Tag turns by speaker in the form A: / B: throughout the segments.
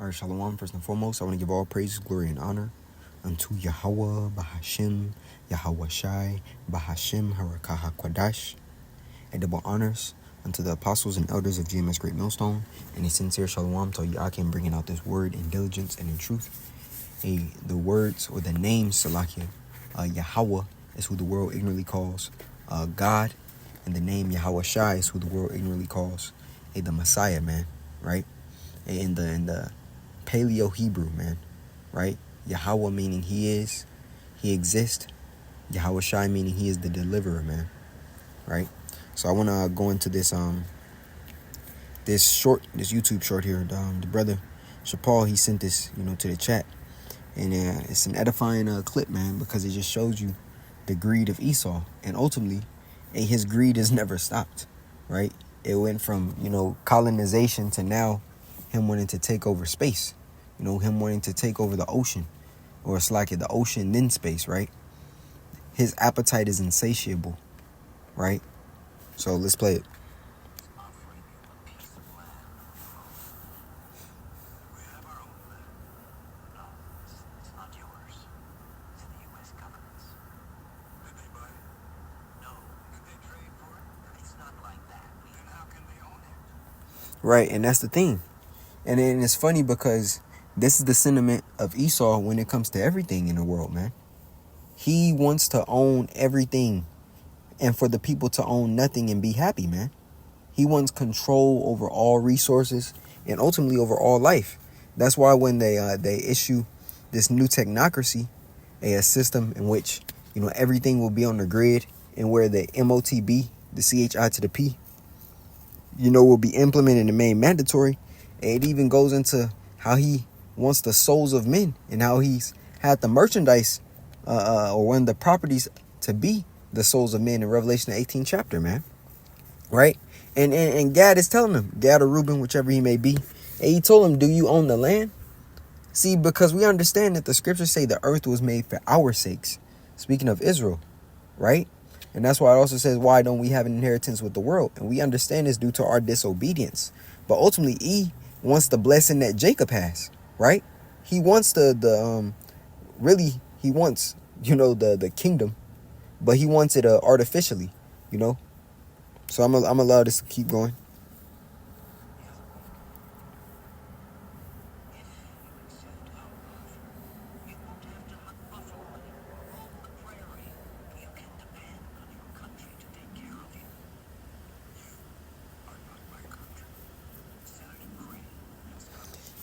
A: All right, Shalom. First and foremost, I want to give all praise, glory, and honor unto Yahweh, Bahashim, Yahweh Shai, Bahashim, Harakah Kwadash, and double honors unto the apostles and elders of GMS Great Millstone, and a sincere Shalom to Yakim bringing out this word in diligence and in truth. The words or the name Salakia, Yahweh is who the world ignorantly calls God, and the name Yahweh Shai is who the world ignorantly calls the Messiah, man, right? In the Paleo Hebrew, man, right? Yahweh meaning he exists. Yahweh Shai meaning he is the deliverer, man, right? So I want to go into this this YouTube short here. The brother Shapal, he sent this, to the chat, and it's an edifying clip, man, because it just shows you the greed of Esau, and ultimately, his greed has never stopped, right? It went from colonization to now him wanting to take over space, him wanting to take over the ocean, or it's like the ocean then space, right? His appetite is insatiable, right? So let's play it. Right, and that's the thing. And then it's funny because this is the sentiment of Esau when it comes to everything in the world, man. He wants to own everything and for the people to own nothing and be happy, man. He wants control over all resources and ultimately over all life. That's why when they issue this new technocracy, a system in which, everything will be on the grid, and where the MOTB, the CHI to the P, will be implemented and made mandatory. And it even goes into how he wants the souls of men and how he's had the merchandise or one of the properties to be the souls of men in Revelation 18 chapter, man. Right? And Gad is telling him, Gad or Reuben, whichever he may be, and he told him, do you own the land? See, because we understand that the scriptures say the earth was made for our sakes. Speaking of Israel, right? And that's why it also says, why don't we have an inheritance with the world? And we understand this due to our disobedience. But ultimately, he wants the blessing that Jacob has, right? He wants he wants, the kingdom, but he wants it artificially, So I'm gonna allow this to keep going.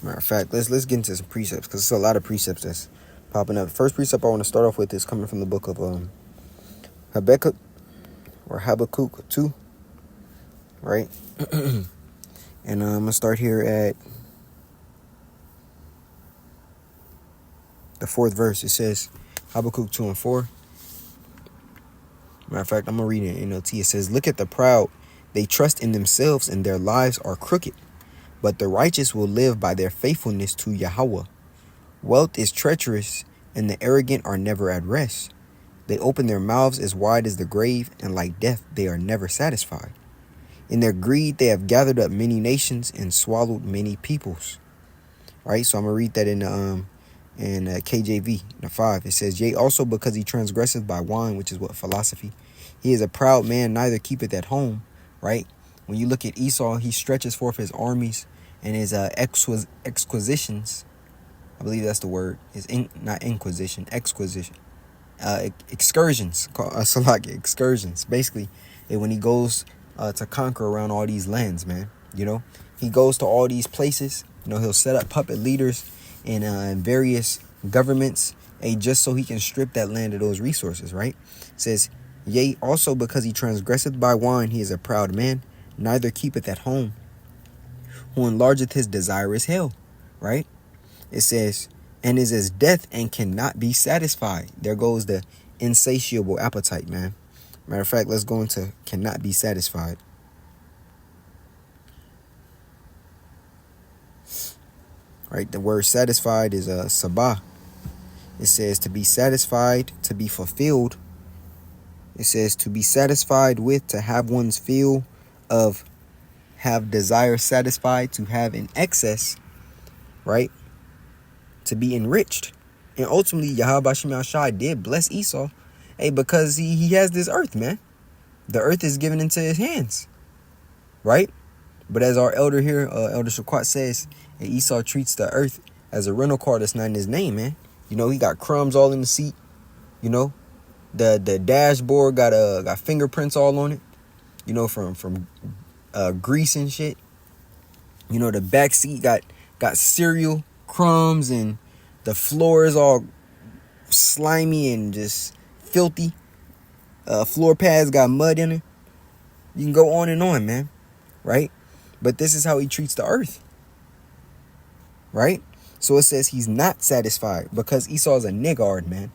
A: Matter of fact, let's get into some precepts, because there's a lot of precepts that's popping up. First precept I want to start off with is coming from the book of Habakkuk or Habakkuk 2, right? And I'm gonna start here at the 4th verse. It says Habakkuk 2 and 4. Matter of fact, I'm gonna read it in NLT. It says, "Look at the proud; they trust in themselves, and their lives are crooked. But the righteous will live by their faithfulness to Yahweh. Wealth is treacherous, and the arrogant are never at rest. They open their mouths as wide as the grave, and like death they are never satisfied. In their greed they have gathered up many nations and swallowed many peoples." Right? So I'm going to read that in KJV, the 5. It says, "Yea, also because he transgresseth by wine," which is what philosophy. "He is a proud man, neither keepeth at home." Right? When you look at Esau, he stretches forth his armies and his exquisitions. I believe that's the word. Not inquisition, exquisition. Excursions. Excursions. Basically, when he goes to conquer around all these lands, man. He goes to all these places. He'll set up puppet leaders in various governments, just so he can strip that land of those resources, right? It says, "Yea, also because he transgresseth by wine, he is a proud man, neither keepeth at home. Who enlargeth his desire is hell," right? It says, "And is as death and cannot be satisfied." There goes the insatiable appetite, man. Matter of fact, let's go into cannot be satisfied. Right, the word satisfied is sabah. It says to be satisfied, to be fulfilled. It says to be satisfied with, to have one's feel of, have desire satisfied, to have in excess, right? To be enriched. And ultimately, Yahweh Shema Shai did bless Esau, because he has this earth, man. The earth is given into his hands, right? But as our elder here, Elder Shaquat says, Esau treats the earth as a rental car that's not in his name, man. He got crumbs all in the seat. The dashboard got fingerprints all on it. From grease and shit. The back seat got cereal crumbs, and the floor is all slimy and just filthy. Floor pads got mud in it. You can go on and on, man. Right? But this is how he treats the earth. Right? So it says he's not satisfied because Esau is a niggard, man.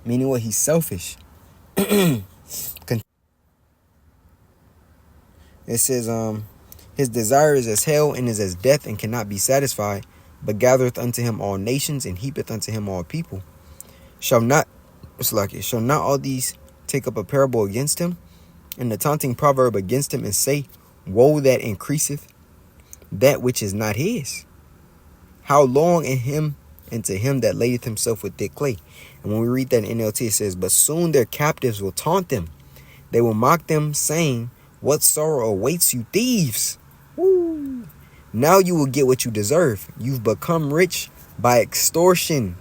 A: Meaning what? He's selfish. It says, his desire is as hell and is as death and cannot be satisfied, but gathereth unto him all nations and heapeth unto him all people. Shall not all these take up a parable against him, and the taunting proverb against him, and say, woe that increaseth that which is not his? How long in him and to him that ladeth himself with thick clay? And when we read that in NLT, it says, but soon their captives will taunt them. They will mock them, saying, what sorrow awaits you, thieves? Woo. Now you will get what you deserve. You've become rich by extortion.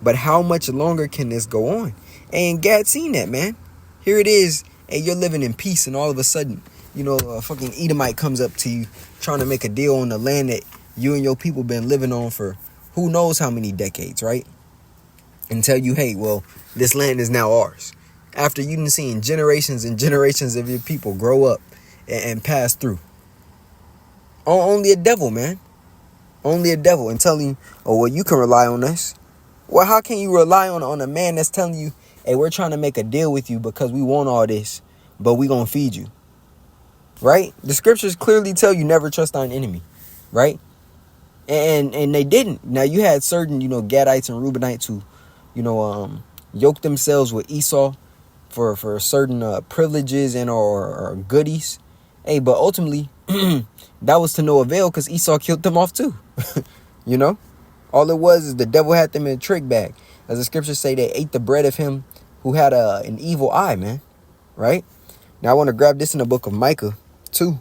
A: But how much longer can this go on? And Gad seen that, man. Here it is. And you're living in peace, and all of a sudden, a fucking Edomite comes up to you trying to make a deal on the land that you and your people been living on for who knows how many decades, right? And tell you, hey, well, this land is now ours. After you've been seeing generations and generations of your people grow up and pass through. Only a devil, man. Only a devil. And telling you, oh, well, you can rely on us. Well, how can you rely on a man that's telling you, hey, we're trying to make a deal with you because we want all this, but we gonna feed you? Right? The scriptures clearly tell you never trust thine enemy. Right? And they didn't. Now, you had certain, Gadites and Reubenites who, yoked themselves with Esau for certain privileges and or goodies. Hey, but ultimately, that was to no avail because Esau killed them off too. All it was is the devil had them in a trick bag. As the scriptures say, they ate the bread of him who had an evil eye, man. Right? Now, I want to grab this in the book of Micah 2. And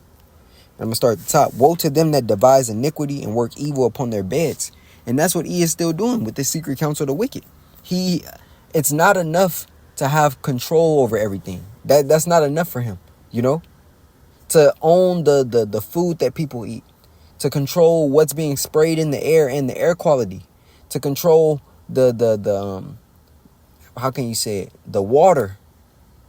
A: I'm going to start at the top. Woe to them that devise iniquity and work evil upon their beds. And that's what he is still doing with the secret counsel of the wicked. It's not enough to have control over everything. That's not enough for him, to own the food that people eat, to control what's being sprayed in the air and the air quality, to control the how can you say it, the water,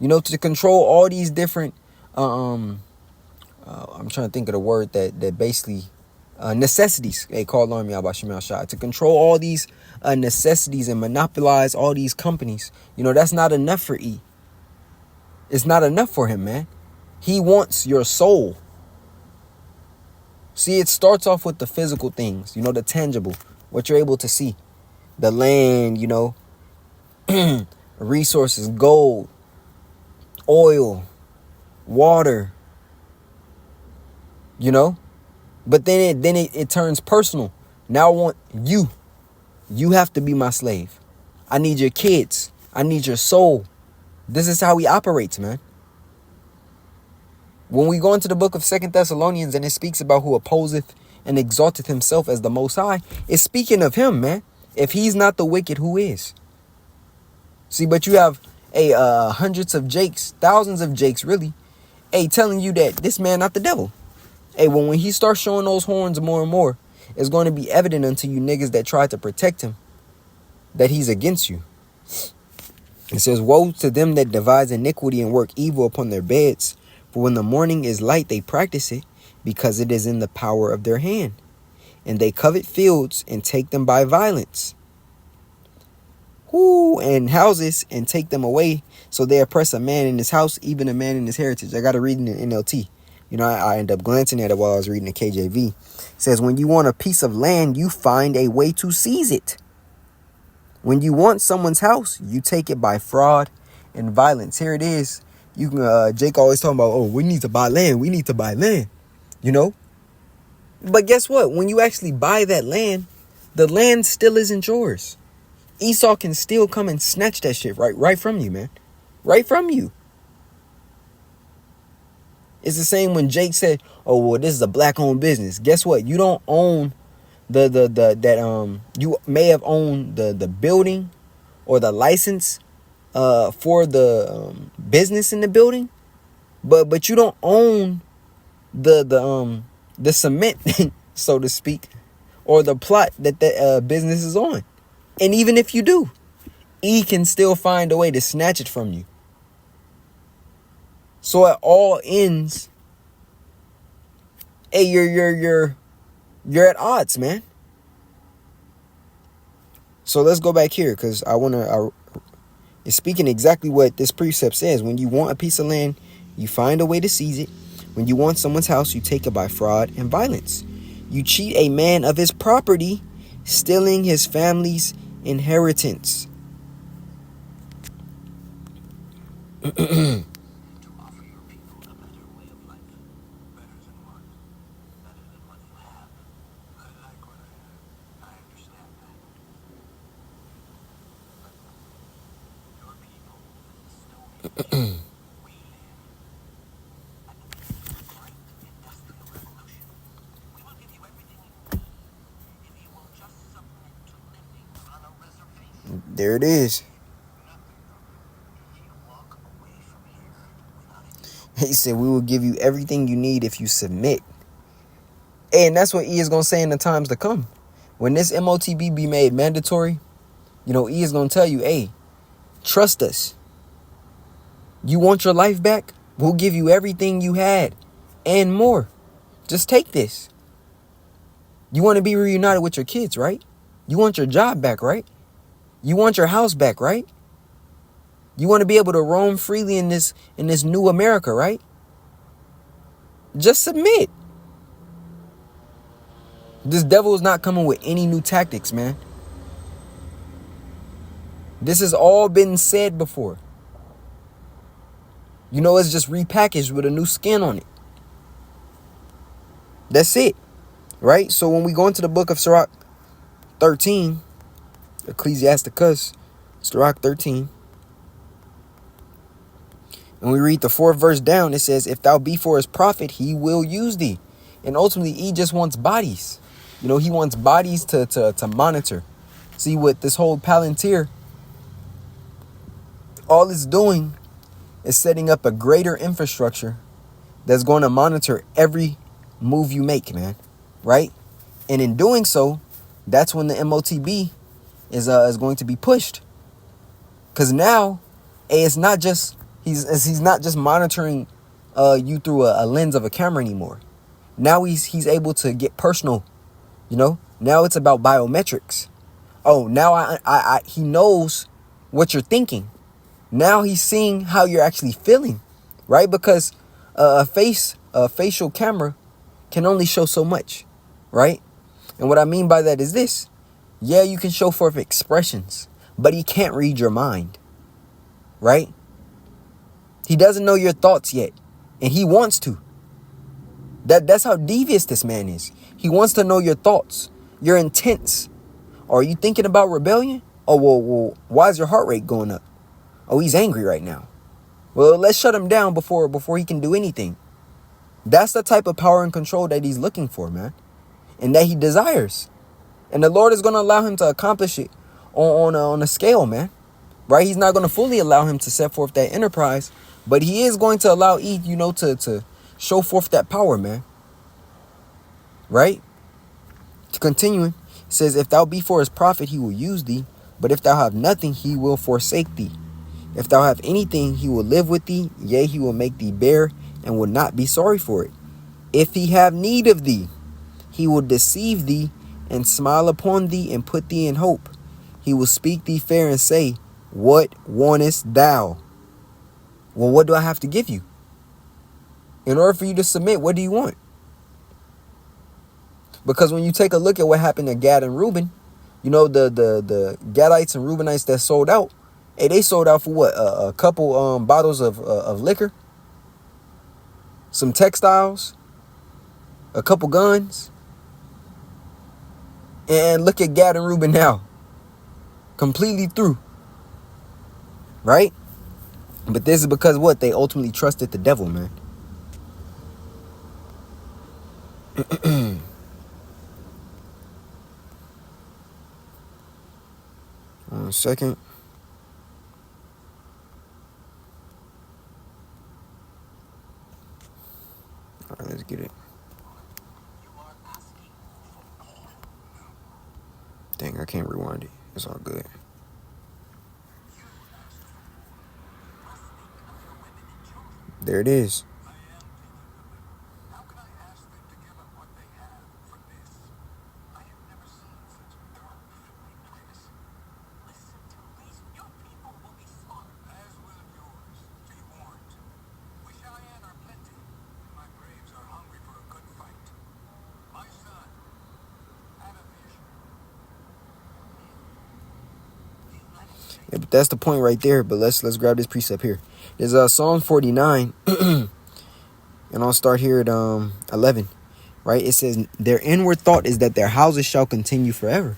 A: to control all these different I'm trying to think of the word that basically necessities. They call on me about Shemal Shai, to control all these necessities and monopolize all these companies. That's not enough for E. It's not enough for him, man. He wants your soul. See, it starts off with the physical things, the tangible, what you're able to see, the land, resources, gold, oil, water, but then it turns personal. Now I want you. You have to be my slave. I need your kids. I need your soul. This is how he operates, man. When we go into the book of 2 Thessalonians and it speaks about who opposeth and exalteth himself as the Most High, it's speaking of him, man. If he's not the wicked, who is? See, but you have hundreds of Jakes, thousands of Jakes, really, telling you that this man not the devil. When he starts showing those horns more and more, it's going to be evident unto you niggas that try to protect him that he's against you. It says, woe to them that devise iniquity and work evil upon their beds. For when the morning is light, they practice it, because it is in the power of their hand. And they covet fields and take them by violence. And houses and take them away. So they oppress a man in his house, even a man in his heritage. I got to read in the NLT. I end up glancing at it while I was reading the KJV. It says, when you want a piece of land, you find a way to seize it. When you want someone's house, you take it by fraud and violence. Here it is. You can, Jake always talking about, we need to buy land. We need to buy land, But guess what? When you actually buy that land, The land still isn't yours. Esau can still come and snatch that shit right from you, man. Right from you. It's the same when Jake said, "Oh, well, this is a black-owned business." Guess what? You don't own you may have owned the building or the license for the business in the building, but you don't own the cement, so to speak, or the plot that the business is on. And even if you do, E can still find a way to snatch it from you. So it all ends. Hey, you're at odds, man. So let's go back here, because it's speaking exactly what this precept says. When you want a piece of land, you find a way to seize it. When you want someone's house, you take it by fraud and violence. You cheat a man of his property, stealing his family's inheritance. There it is. He said, we will give you everything you need if you submit. And that's what E is going to say in the times to come. When this MOTB be made mandatory, E is going to tell you, hey, trust us. You want your life back? We'll give you everything you had and more. Just take this. You want to be reunited with your kids, right? You want your job back, right? You want your house back, right? You want to be able to roam freely in this new America, right? Just submit. This devil is not coming with any new tactics, man. This has all been said before. It's just repackaged with a new skin on it. That's it, right? So when we go into the book of Sirach 13, Ecclesiasticus, Sirach 13, and we read the 4th verse down, it says, if thou be for his profit, he will use thee. And ultimately, he just wants bodies. He wants bodies to monitor. See, with this whole Palantir, all it's doing is setting up a greater infrastructure that's going to monitor every move you make, man. Right? And in doing so, that's when the MOTB is going to be pushed. Because now, it's not just he's not just monitoring you through a lens of a camera anymore. Now he's able to get personal. Now it's about biometrics. Oh, now he knows what you're thinking. Now he's seeing how you're actually feeling, right? Because a facial camera can only show so much, right? And what I mean by that is this. Yeah, you can show forth expressions, but he can't read your mind, right? He doesn't know your thoughts yet, and he wants to. That's how devious this man is. He wants to know your thoughts, your intents. Are you thinking about rebellion? Oh, well, why is your heart rate going up? Oh, he's angry right now. Well, let's shut him down before he can do anything. That's the type of power and control that he's looking for, man. And that he desires. And the Lord is going to allow him to accomplish it on a scale, man. Right? He's not going to fully allow him to set forth that enterprise. But he is going to allow E, to show forth that power, man. Right? Continuing, it says, if thou be for his profit, he will use thee. But if thou have nothing, he will forsake thee. If thou have anything, he will live with thee. Yea, he will make thee bear and will not be sorry for it. If he have need of thee, he will deceive thee and smile upon thee and put thee in hope. He will speak thee fair and say, what wantest thou? Well, what do I have to give you? In order for you to submit, what do you want? Because when you take a look at what happened to Gad and Reuben, the Gadites and Reubenites that sold out, hey, they sold out for what? A couple bottles of liquor, some textiles, a couple guns. And look at Gad and Reuben now. Completely through. Right? But this is because what? They ultimately trusted the devil, man. 1 second. All right, let's get it. Dang, I can't rewind it. It's all good. There it is. Yeah, but that's the point right there. But let's grab this precept here. There's Psalm 49, and I'll start here at 11. Right? It says, their inward thought is that their houses shall continue forever.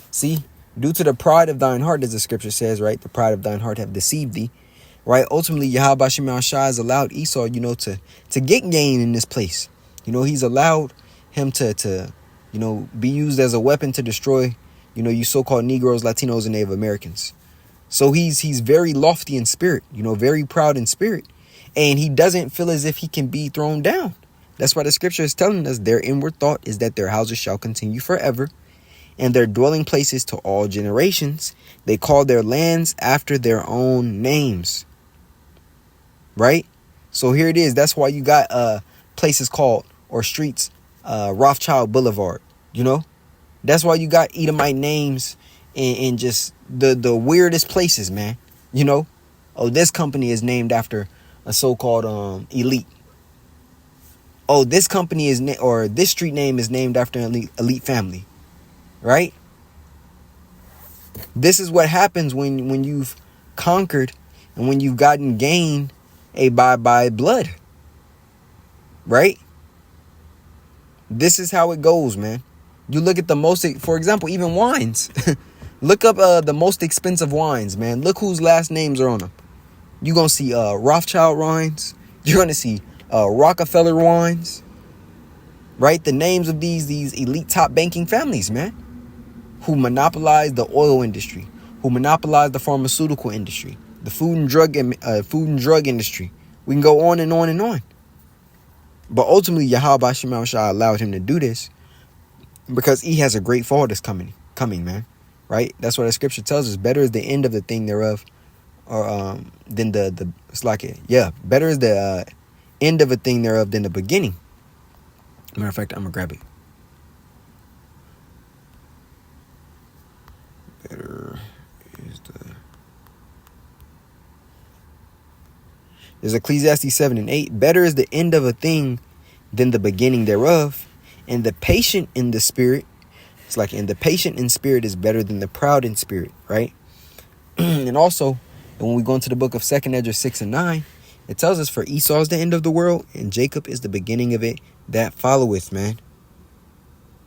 A: See, due to the pride of thine heart, as the scripture says, right? The pride of thine heart have deceived thee. Right? Ultimately, Yahweh Shema Shai has allowed Esau, to get gain in this place. He's allowed him to be used as a weapon to destroy, you so-called Negroes, Latinos, and Native Americans. So he's very lofty in spirit, very proud in spirit. And he doesn't feel as if he can be thrown down. That's why the scripture is telling us their inward thought is that their houses shall continue forever, and their dwelling places to all generations. They call their lands after their own names. Right? So here it is. That's why you got places called, or streets, Rothschild Boulevard. That's why you got Edomite names in just the weirdest places, man. Oh, this company is named after a so-called elite. Oh, this company or this street name is named after an elite family. Right? This is what happens when you've conquered and when you've gotten gain by blood. Right? This is how it goes, man. You look at the most, for example, even wines. Look up the most expensive wines, man. Look whose last names are on them. You're going to see Rothschild wines. You're going to see Rockefeller wines. Right? The names of these elite top banking families, man. Who monopolize the oil industry. Who monopolize the pharmaceutical industry. The food and drug industry. We can go on and on and on. But ultimately, Yahweh Shema Shai allowed him to do this because he has a great fall that's coming, man. Right? That's what the scripture tells us. Better is the end of the thing thereof, or than the it's like it. Yeah, better is the end of a thing thereof than the beginning. Matter of fact, I'm gonna grab it. Better is there's Ecclesiastes 7:8. Better is the end of a thing than the beginning thereof, and the patient in the spirit. It's like, and the patient in spirit is better than the proud in spirit, right? And also, when we go into the book of 2nd Ezra 6:9, it tells us, for Esau is the end of the world, and Jacob is the beginning of it that followeth, man.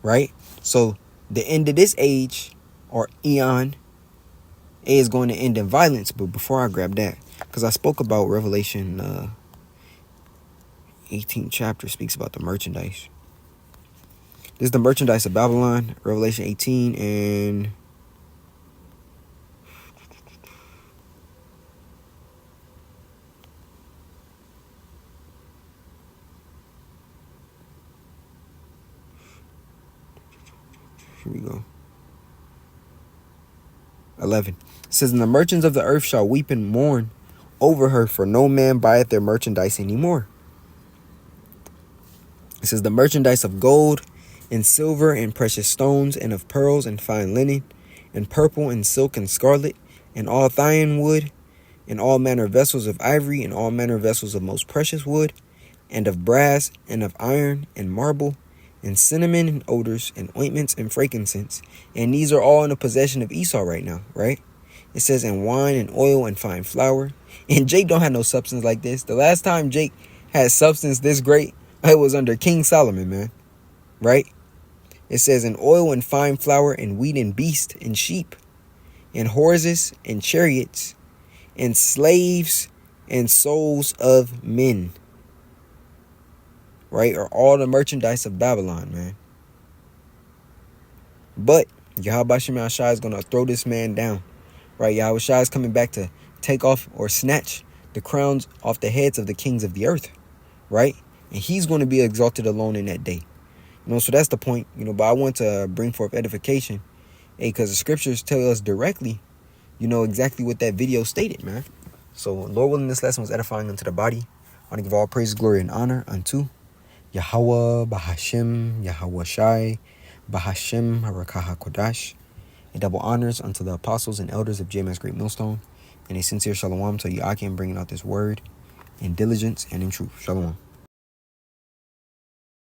A: Right? So the end of this age, or eon, is going to end in violence. But before I grab that, because I spoke about Revelation 18th chapter speaks about the merchandise. This is the merchandise of Babylon, Revelation 18, and here we go. 11. It says, and the merchants of the earth shall weep and mourn over her, for no man buyeth their merchandise anymore. It says, the merchandise of gold and silver and precious stones, and of pearls and fine linen, and purple and silk and scarlet, and all thyine wood, and all manner of vessels of ivory, and all manner of vessels of most precious wood, and of brass, and of iron, and marble, and cinnamon, and odors, and ointments, and frankincense. And these are all in the possession of Esau right now, right? It says, and wine, and oil, and fine flour. And Jake don't have no substance like this. The last time Jake had substance this great, it was under King Solomon, man. Right? It says, in oil and fine flour and wheat and beast and sheep and horses and chariots and slaves and souls of men. Right? Or all the merchandise of Babylon, man. But Yahweh Shem Shai is going to throw this man down. Right? Yahweh Shai is coming back to take off or snatch the crowns off the heads of the kings of the earth. Right? And he's going to be exalted alone in that day. So that's the point. But I want to bring forth edification. Because the scriptures tell us directly, exactly what that video stated, man. So, Lord willing, this lesson was edifying unto the body. I want to give all praise, glory, and honor unto Yahweh, Bahashem, Yahweh Shai, Bahashem, Harakah HaKodash. And double honors unto the apostles and elders of JMS Great Millstone. And a sincere shalom to Yakim bringing out this word in diligence and in truth. Shalom.